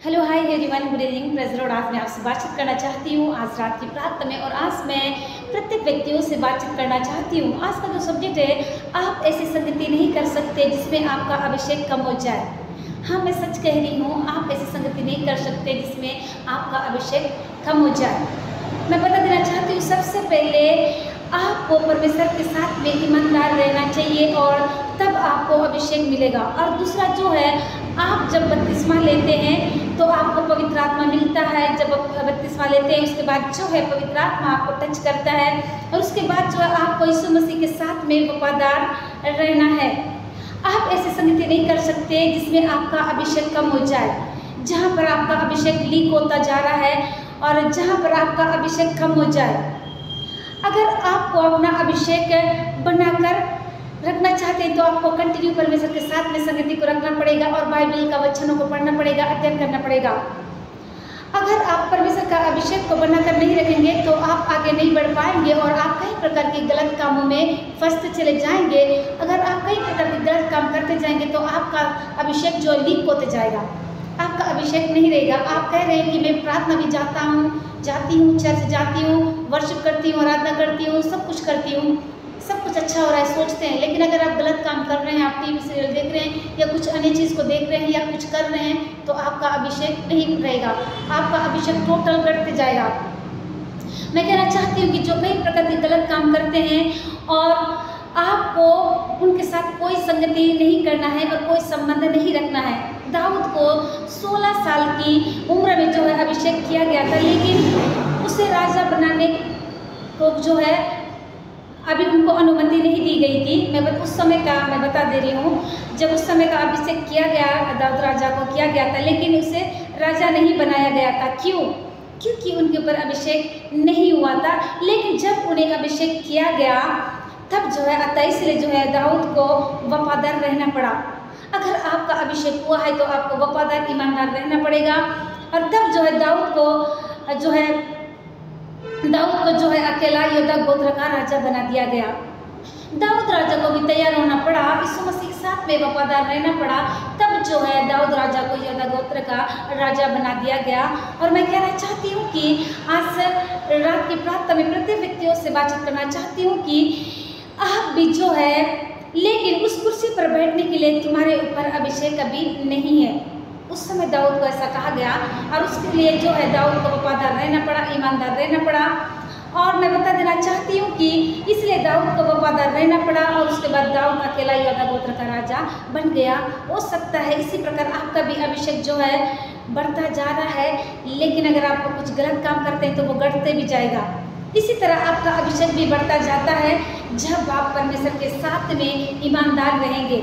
Hello hi everyone, good evening, praise Lord. आज मैं आपसे बातचीत करना चाहती हूँ आज रात की प्रार्थना में, और आज मैं प्रत्येक व्यक्तियों से बातचीत करना चाहती हूँ। आज का जो सब्जेक्ट है, आप ऐसी संगति नहीं कर सकते जिसमें आपका अभिषेक कम हो जाए। हाँ, मैं सच कह रही हूँ, आप ऐसी संगति नहीं कर सकते जिसमें आपका अभिषेक कम हो जाए। मैं बता देना चाहती हूँ, सबसे पहले आपको परमेश्वर के साथ में ईमानदार रहना चाहिए और तब आपको अभिषेक मिलेगा। और दूसरा जो है, आप जब बपतिस्मा लेते हैं तो आपको पवित्र आत्मा मिलता है। जब आप बपतिस्मा लेते हैं उसके बाद जो है पवित्र आत्मा आपको टच करता है, और उसके बाद जो है आपको यीशु मसीह के साथ में वफादार रहना है। आप ऐसी संगति नहीं कर सकते जिसमें आपका अभिषेक कम हो जाए। जहाँ पर आपका अभिषेक लीक होता जा रहा है और जहाँ पर आपका अभिषेक कम हो जाए, अगर आपको अपना अभिषेक बनाकर रखना चाहते हैं तो आपको कंटिन्यू परमेश्वर के साथ में संगति को रखना पड़ेगा और बाइबल का वचनों को पढ़ना पड़ेगा, अध्ययन करना पड़ेगा। अगर आप परमेश्वर का अभिषेक को बनाकर नहीं रखेंगे तो आप आगे नहीं बढ़ पाएंगे और आप कई प्रकार के गलत कामों में फंसते चले जाएंगे। अगर आप कई प्रकार के गलत काम करते जाएंगे तो आपका अभिषेक जो लीक होते जाएगा, आपका अभिषेक नहीं रहेगा। आप कह रहे हैं कि मैं प्रार्थना भी जाती हूँ, चर्च जाती हूँ, वर्शिप करती हूँ, आराधना करती हूँ, सब कुछ करती हूँ, सब कुछ अच्छा हो रहा है सोचते हैं, लेकिन अगर आप गलत काम कर रहे हैं, आप टीवी सीरियल देख रहे हैं या कुछ अन्य चीज़ को देख रहे हैं या कुछ कर रहे हैं, तो आपका अभिषेक नहीं रहेगा, आपका अभिषेक टोटल घटते जाएगा। मैं कहना चाहती हूँ कि जो कई प्रकार के गलत काम करते हैं और आपको उनके साथ कोई संगति नहीं करना है और कोई संबंध नहीं रखना है। दाऊद को 16 साल की उम्र में जो है अभिषेक किया गया था, लेकिन उसे राजा बनाने को जो है अभी उनको अनुमति नहीं दी गई थी। उस समय का मैं बता दे रही हूँ, जब उस समय का अभिषेक किया गया, दाऊद राजा को किया गया था, लेकिन उसे राजा नहीं बनाया गया था। क्यों? क्योंकि उनके ऊपर अभिषेक नहीं हुआ था। लेकिन जब उन्हें अभिषेक किया गया तब जो है अतः इसलिए जो है दाऊद को वफादार रहना पड़ा। अगर आपका अभिषेक हुआ है तो आपको वफादार ईमानदार रहना पड़ेगा, और तब जो है दाऊद को जो है अकेला योद्धा गोत्र का राजा बना दिया गया। दाऊद राजा को भी तैयार होना पड़ा, यीशु मसीह के साथ में वफादार रहना पड़ा, तब जो है दाऊद राजा को योद्धा गोत्र का राजा बना दिया गया। और मैं कहना चाहती हूँ कि आज रात की प्रार्थना में प्रत्येक व्यक्तियों से बातचीत करना चाहती हूँ कि आप भी जो है, लेकिन उस कुर्सी पर बैठने के लिए तुम्हारे ऊपर अभिषेक अभी नहीं है। उस समय दाऊद को ऐसा कहा गया और उसके लिए जो है दाऊद को वफादार रहना पड़ा, ईमानदार रहना पड़ा। और मैं बता देना चाहती हूँ कि इसलिए दाऊद को वफादार रहना पड़ा और उसके बाद दाऊद अकेला योद्धा गोत्र का राजा बन गया। हो सकता है इसी प्रकार आपका भी अभिषेक जो है बढ़ता जा रहा है, लेकिन अगर आप कुछ गलत काम करते हैं तो वो घटते भी जाएगा। इसी तरह आपका अभिषेक भी बढ़ता जाता है जब आप परमेश्वर के साथ में ईमानदार रहेंगे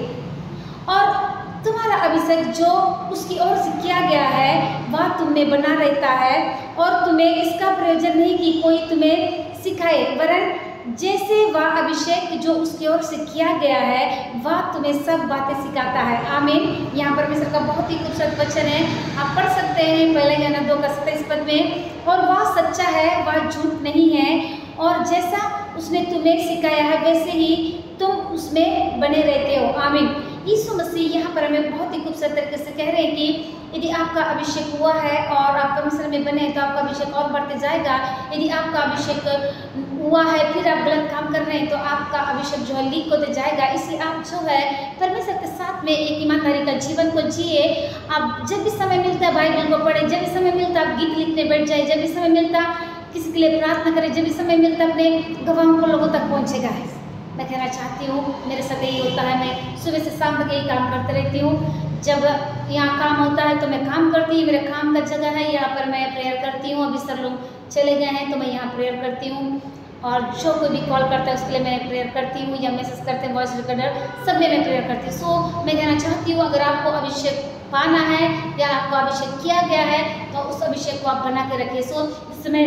और तुम्हारा अभिषेक जो उसकी ओर से किया गया है वह तुम में बना रहता है, और तुम्हें इसका प्रयोजन नहीं कि कोई तुम्हें सिखाए, वरन जैसे वह अभिषेक जो उसकी ओर से किया गया है वह तुम्हें सब बातें सिखाता है। आमीन। यहाँ परमेश्वर का बहुत ही खूबसूरत वचन है, आप पढ़ सकते हैं 1 यूहन्ना 2:27 में। और वह सच्चा है, वह झूठ नहीं है, और जैसा उसने तुम्हें सिखाया है वैसे ही तुम उसमें बने रहते हो। आमीन। यीशु मसीह यहाँ पर हमें बहुत ही खूबसूरत तरीके से कह रहे हैं कि यदि आपका अभिषेक हुआ है और आप परमेश्वर में बने हैं तो आपका अभिषेक और बढ़ते जाएगा। यदि आपका अभिषेक हुआ है फिर आप गलत काम कर रहे हैं तो आपका अभिषेक जो है लीक होते जाएगा। इसलिए आप जो है परमेश्वर के साथ में एक ईमानदारी का जीवन को जिए। आप जब भी समय मिलता है बाइबल को पढ़े, जब भी समय मिलता है आप गीत लिखने बैठ जाए, जब भी समय मिलता किसी के लिए प्रार्थना करें, जब भी समय मिलता अपने गवाहों को लोगों तक पहुँचेगा। मैं कहना चाहती हूँ, मेरे साथ यही होता है, मैं सुबह से शाम तक यही काम करते रहती हूँ। जब यहाँ काम होता है तो मैं काम करती हूँ, मेरे काम का जगह है, यहाँ पर मैं प्रेयर करती हूँ। अभी सर लोग चले गए हैं तो मैं यहाँ प्रेयर करती हूँ, और जो कोई भी कॉल करता है उसके लिए मैं प्रेयर करती हूँ, या मैसेज करते हैं वॉइस रिकॉर्डर, सब में मैं प्रेयर करती हूँ। सो मैं कहना चाहती हूँ, अगर आपको अभिषेक पाना है या आपको अभिषेक किया गया है तो उस अभिषेक को आप बना के रखिए। सो इस समय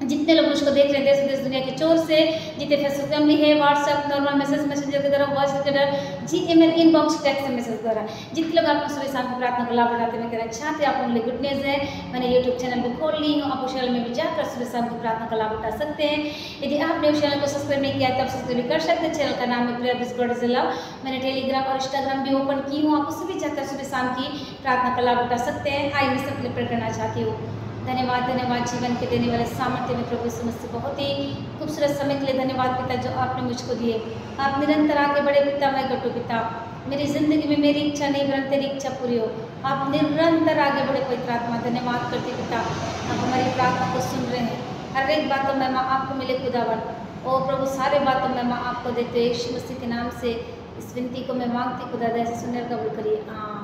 जितने लोग मुझको देख रहे हैं देश विदेश दुनिया के चोर से, जितने फेसबुक फैमिली है, व्हाट्सएप नॉर्मल मैसेज मैसेंजर के द्वारा, voice recorder, GML inbox text message द्वारा, जितने लोग आपको सुबह शाम की प्रार्थना को लाभ बढ़ाते मैं कहना चाहते हैं, आप उनके लिए गुड न्यूज़ है। मैंने यूट्यूब चैनल भी खोल ली हूँ, आप उस चैनल में भी जाकर सुबह शाम की प्रार्थना का लाभ उठा सकते हैं। यदि आपने उस चैनल को सब्सक्राइब नहीं किया तो आप सब्सक्राइब भी कर सकते हैं। चैनल का नाम है prayer this God is love. मैंने टेलीग्राम और इंस्टाग्राम भी ओपन की हूँ, आप उससे भी जाकर सुबह शाम की प्रार्थना का लाभ उठा सकते हैं। आइए मैं सबके लिए प्रेयर करना चाहती हूँ। धन्यवाद धन्यवाद जीवन के देने वाले सामर्थ्य में प्रभु यीशु मसीह, बहुत ही खूबसूरत समय के लिए धन्यवाद पिता जो आपने मुझको दिए। आप निरंतर आगे बढ़े पिता, मैं गट्टू पिता, मेरी ज़िंदगी में मेरी इच्छा नहीं वरन तेरी इच्छा पूरी हो। आप निरंतर आगे बढ़े पवित्र आत्मा, धन्यवाद करते पिता, आप हमारी प्रार्थना को सुन रहे हैं। हर एक बातों में माँ आपको मिले खुदावन। ओ प्रभु सारे बातों में माँ आपको देते यीशु मसीह के नाम से इस विनती को मैं मांगती खुदा दया से सुनने कबूल करिए।